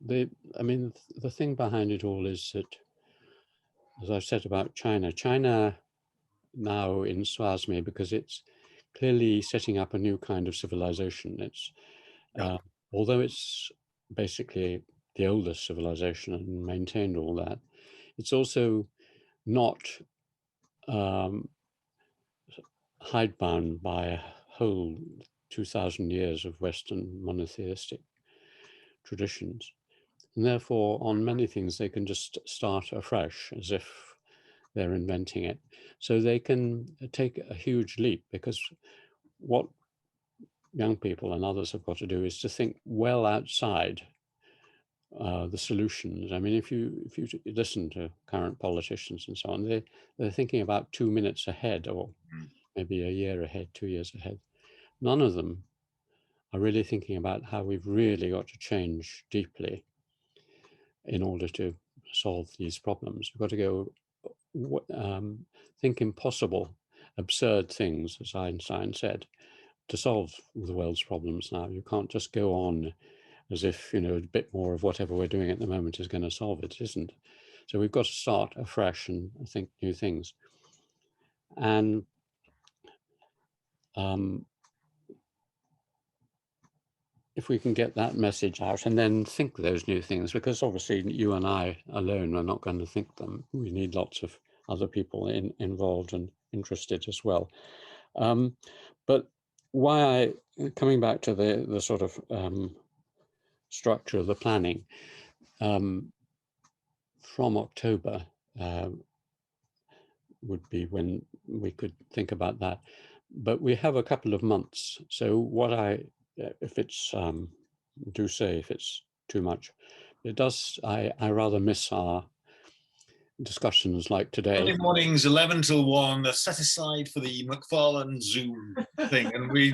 I mean, the thing behind it all is that, as I've said about China now inspires me because it's clearly setting up a new kind of civilization. It's Yeah. although it's basically the oldest civilization and maintained all that, it's also not um, hidebound by a whole 2,000 years of Western monotheistic traditions. And therefore, on many things, they can just start afresh as if they're inventing it. So they can take a huge leap, because what young people and others have got to do is to think well outside the solutions. I mean, if you listen to current politicians and so on, they're thinking about 2 minutes ahead, or Mm. maybe a year ahead, 2 years ahead. None of them are really thinking about how we've really got to change deeply in order to solve these problems. We've got to go think impossible, absurd things, as Einstein said, to solve the world's problems now. You can't just go on as if, a bit more of whatever we're doing at the moment is going to solve it. It isn't. So we've got to start afresh and think new things. And if we can get that message out and then think those new things, because obviously you and I alone are not going to think them. We need lots of other people involved and interested as well. But coming back to the sort of structure of the planning, from October would be when we could think about that. But we have a couple of months. So if it's, do say if it's too much, I rather miss our discussions like today. Sunday mornings, 11 till 1, are set aside for the Macfarlane Zoom thing. And I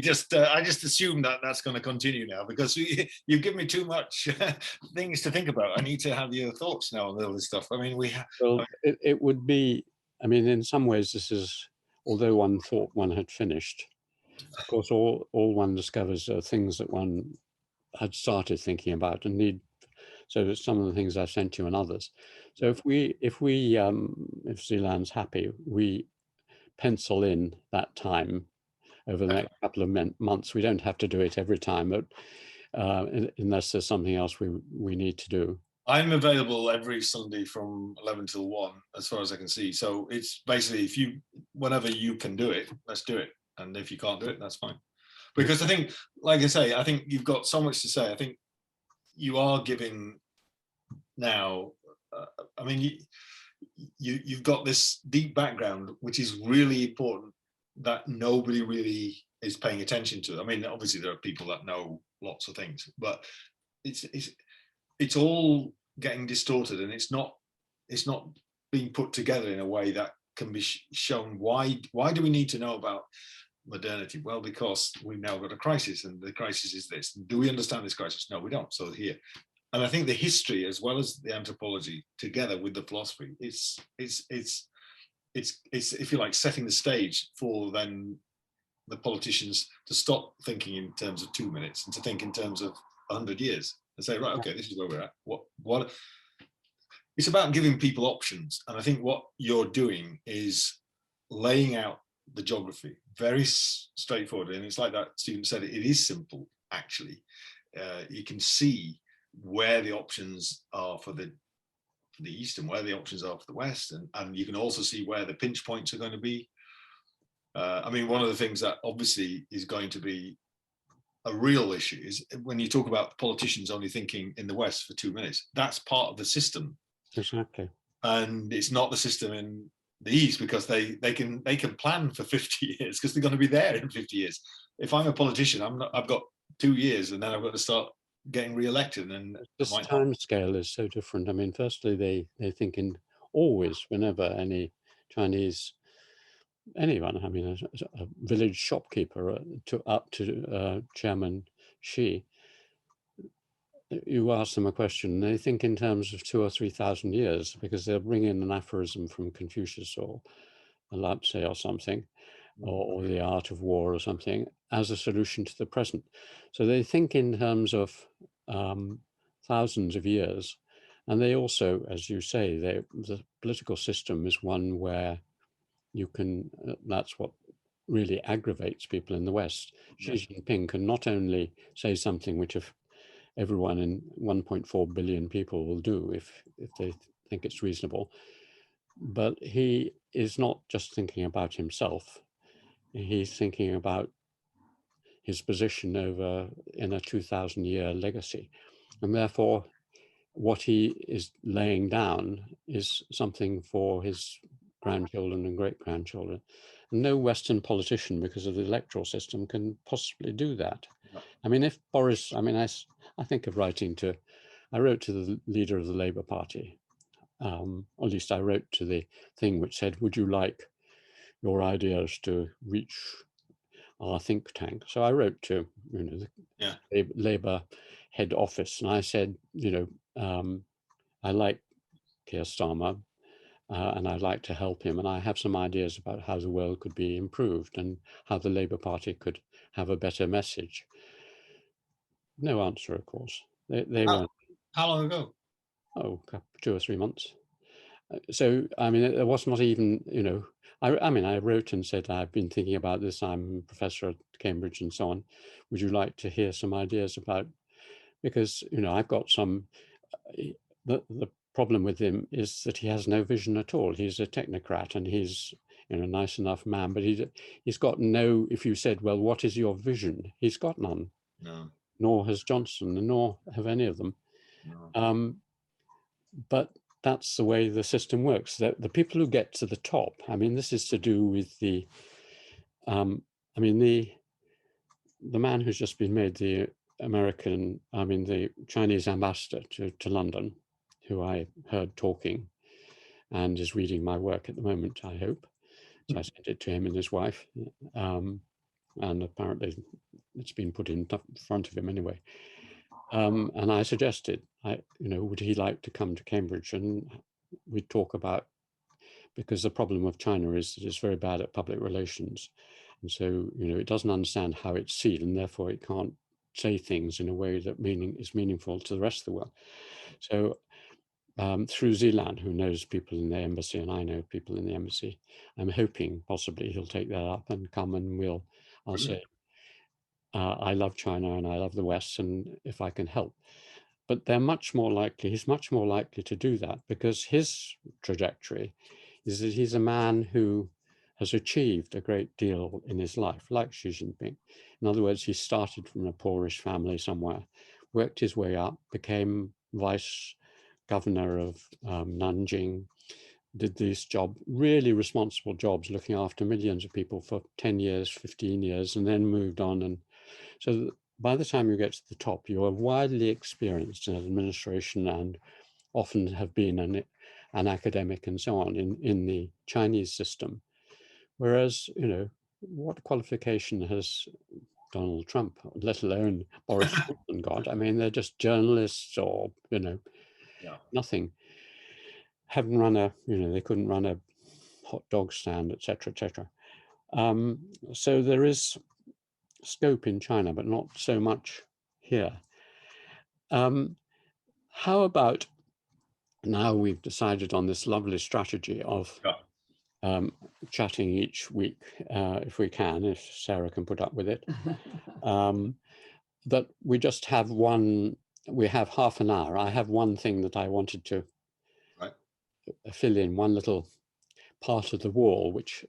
just assume that that's going to continue now, because you give me too much things to think about. I need to have your thoughts now on all this stuff. I mean, it would be, I mean, in some ways this is, although one thought one had finished, of course, all one discovers are things that one had started thinking about and need. So some of the things I sent you and others. So if Zealand's happy, we pencil in that time over the next couple of months. We don't have to do it every time, but unless there's something else we need to do. I'm available every Sunday from 11 till 1, as far as I can see. So it's basically, whenever you can do it, let's do it. And if you can't do it, that's fine. Because I think, like I say, I think you've got so much to say. I think you are giving now, I mean, you've got this deep background, which is really important, that nobody really is paying attention to. I mean, obviously there are people that know lots of things, but it's all getting distorted, and it's not being put together in a way that can be shown. Why do we need to know about modernity? Well, because we've now got a crisis, and the crisis is this. Do we understand this crisis? No, we don't. So here, and I think the history as well as the anthropology, together with the philosophy, it's if you like, setting the stage for then the politicians to stop thinking in terms of 2 minutes and to think in terms of 100 years and say, right, okay, this is where we're at. What it's about giving people options. And I think what you're doing is laying out the geography very straightforward. And it's like that student said, it is simple, actually. You can see where the options are for the East and where the options are for the West. And you can also see where the pinch points are going to be. I mean, one of the things that obviously is going to be a real issue is when you talk about politicians only thinking in the West for 2 minutes, that's part of the system. Exactly. And it's not the system in the East, because they can plan for 50 years because they're going to be there in 50 years. If I'm a politician, I've got 2 years and then I've got to start getting re-elected. And this time scale is so different. I mean, firstly, they think in always, whenever any Chinese, anyone, I mean, a village shopkeeper up to Chairman Xi, you ask them a question, they think in terms of 2,000 or 3,000 years, because they'll bring in an aphorism from Confucius or a Lao Tse or something, or the art of war or something, as a solution to the present. So they think in terms of thousands of years. And they also, as you say, the political system is one where you can, that's what really aggravates people in the West. Yeah. Xi Jinping can not only say something which if everyone in 1.4 billion people will do if they think it's reasonable, but he is not just thinking about himself. He's thinking about his position over in a 2,000-year legacy. And therefore, what he is laying down is something for his grandchildren and great-grandchildren. No Western politician, because of the electoral system, can possibly do that. No. I mean, if Boris, I mean, I think of writing to, I wrote to the leader of the Labour Party, or at least I wrote to the thing which said, would you like your ideas to reach our think tank? So I wrote to, you know, the Labour head office, and I said, you know, I like Keir Starmer, and I'd like to help him, and I have some ideas about how the world could be improved and how the Labour Party could have a better message. No answer, of course. They weren't. How long ago? Oh, 2 or 3 months. So, I mean, it was not even, you know, I mean, I wrote and said, I've been thinking about this, I'm a professor at Cambridge and so on. Would you like to hear some ideas about, because, you know, I've got some, the problem with him is that he has no vision at all. He's a technocrat and he's, you know, a nice enough man, but he's got no, if you said, well, what is your vision? He's got none. No. Nor has Johnson, and nor have any of them. No. But that's the way the system works. The people who get to the top, I mean, this is to do with the, I mean, the man who's just been made the the Chinese ambassador to London, who I heard talking and is reading my work at the moment, I hope. So I sent it to him and his wife. And apparently it's been put in front of him anyway. And I suggested, you know, would he like to come to Cambridge and we'd talk about, because the problem with China is that it's very bad at public relations. And so, you know, it doesn't understand how it's seen, and therefore it can't say things in a way that is meaningful to the rest of the world. So through Zealand, who knows people in the embassy, and I know people in the embassy, I'm hoping possibly he'll take that up and come and I'll say, I love China and I love the West, and if I can help. But he's much more likely to do that because his trajectory is that he's a man who has achieved a great deal in his life, like Xi Jinping. In other words, he started from a poorish family somewhere, worked his way up, became vice governor of Nanjing, did these really responsible jobs, looking after millions of people for 10 years, 15 years, and then moved on. And so by the time you get to the top, you are widely experienced in administration and often have been an academic and so on in the Chinese system. Whereas, you know, what qualification has Donald Trump, let alone Boris Johnson, got? I mean, they're just journalists or, you know, nothing. Haven't run they couldn't run a hot dog stand, etc., etc. So there is scope in China, but not so much here. How about now we've decided on this lovely strategy of chatting each week, if we can, if Sarah can put up with it, that we just have we have half an hour. I have one thing that I wanted to fill in, one little part of the wall, which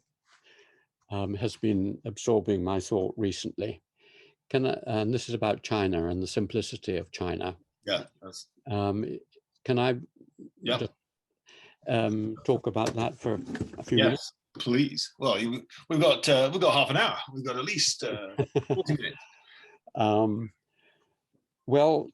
has been absorbing my thought recently. And this is about China and the simplicity of China. Yeah. Can I just talk about that for a few minutes? Please. Well, we've got half an hour. We've got at least 40 minutes. Well,